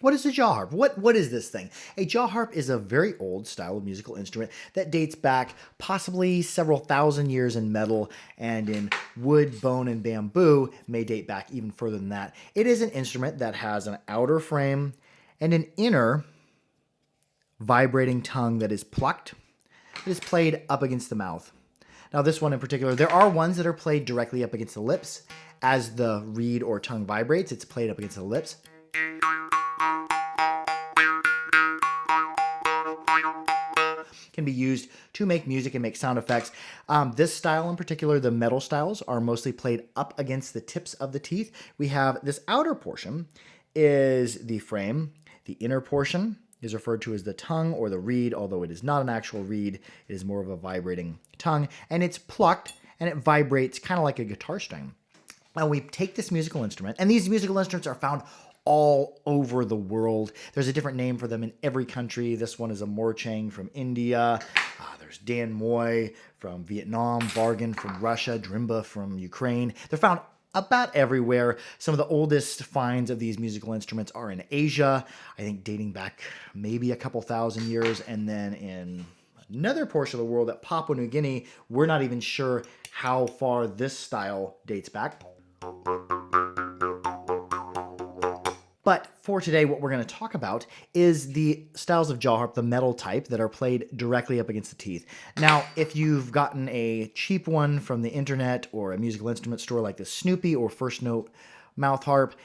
What is a jaw harp? What is this thing? A jaw harp is a very old style of musical instrument that dates back possibly several thousand years in metal, and in wood, bone, and bamboo may date back even further than that. It is an instrument that has an outer frame and an inner vibrating tongue that is plucked. It is played up against the mouth. Now, this one in particular, there are ones that are played directly up against the lips. As the reed or tongue vibrates, it's played up against the lips. Can be used to make music and make sound effects. This style in particular, the metal styles, are mostly played up against the tips of the teeth. We have this outer portion is the frame. The inner portion is referred to as the tongue or the reed, although it is not an actual reed. It is more of a vibrating tongue, and it's plucked and it vibrates kind of like a guitar string. Now we take this musical instrument, and these musical instruments are found all over the world. There's a different name for them in every country. This one is a morchang from India. There's dan moi from Vietnam, bargan from Russia, drimba from Ukraine. They're found about everywhere. Some of the oldest finds of these musical instruments are in Asia, I think dating back maybe a couple thousand years, and then in another portion of the world at Papua New Guinea, we're not even sure how far this style dates back. But for today, what we're going to talk about is the styles of jaw harp, the metal type, that are played directly up against the teeth. Now, if you've gotten a cheap one from the internet or a musical instrument store like the Snoopy or First Note mouth harp,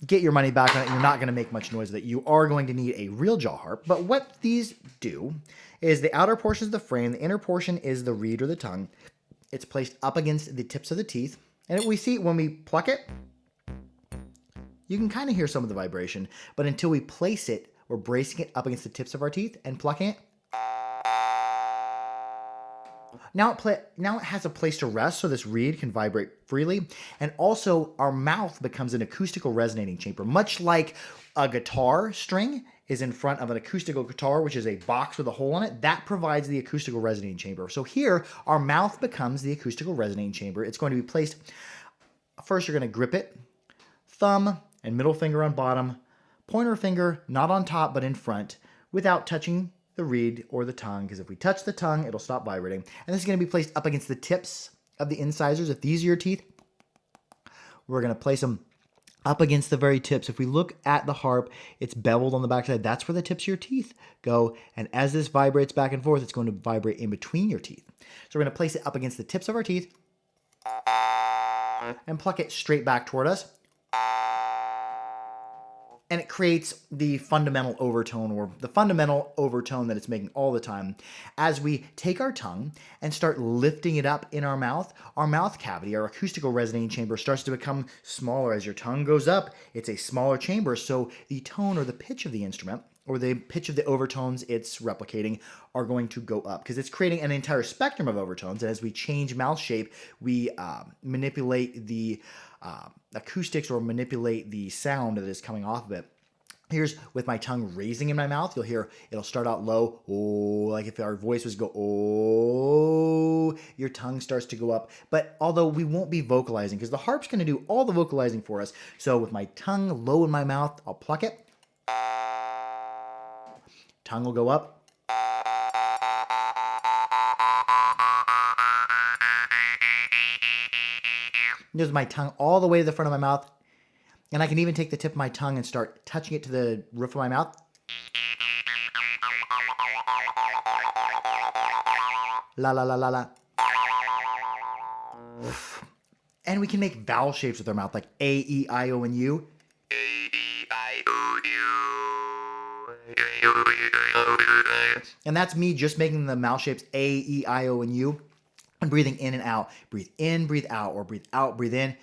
get your money back on it. You're not going to make much noise with it. You are going to need a real jaw harp. But what these do is the outer portion is the frame, the inner portion is the reed or the tongue. It's placed up against the tips of the teeth. And we see when we pluck it, you can kind of hear some of the vibration, but until we place it, we're bracing it up against the tips of our teeth and plucking it. Now it has a place to rest, so this reed can vibrate freely. And also, our mouth becomes an acoustical resonating chamber, much like a guitar string is in front of an acoustical guitar, which is a box with a hole in it. That provides the acoustical resonating chamber. So here, our mouth becomes the acoustical resonating chamber. It's going to be placed, first you're going to grip it, thumb and middle finger on bottom, pointer finger not on top but in front, without touching the reed or the tongue, because if we touch the tongue, it'll stop vibrating. And this is going to be placed up against the tips of the incisors. If these are your teeth, we're going to place them up against the very tips. If we look at the harp, it's beveled on the backside. That's where the tips of your teeth go. And as this vibrates back and forth, it's going to vibrate in between your teeth. So we're going to place it up against the tips of our teeth and pluck it straight back toward us. And it creates the fundamental overtone, or the fundamental overtone that it's making all the time. As we take our tongue and start lifting it up in our mouth cavity, our acoustical resonating chamber, starts to become smaller. As your tongue goes up, it's a smaller chamber, so the tone or the pitch of the instrument, or the pitch of the overtones it's replicating, are going to go up, because it's creating an entire spectrum of overtones. And as we change mouth shape, we manipulate the acoustics, or manipulate the sound that is coming off of it. Here's with my tongue raising in my mouth. You'll hear it'll start out low, oh, like if our voice was go, oh, your tongue starts to go up. But although we won't be vocalizing, because the harp's going to do all the vocalizing for us. So with my tongue low in my mouth, I'll pluck it. Tongue will go up. There's my tongue all the way to the front of my mouth. And I can even take the tip of my tongue and start touching it to the roof of my mouth. La la la la la. And we can make vowel shapes with our mouth, like A, E, I, O, and U. And that's me just making the mouth shapes A, E, I, O, and U. And breathing in and out. Breathe in, breathe out, or breathe out, breathe in.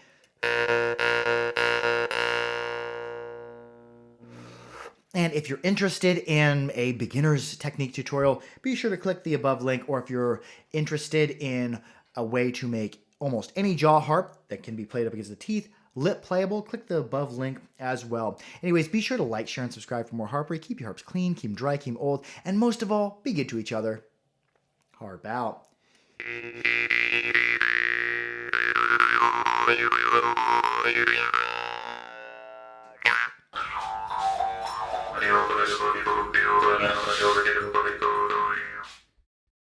And if you're interested in a beginner's technique tutorial, be sure to click the above link. Or if you're interested in a way to make almost any jaw harp that can be played up against the teeth lip playable, click the above link as well. Anyways, be sure to like, share, and subscribe for more harpery. Keep your harps clean, keep them dry, keep them old, and most of all, be good to each other. Harp out.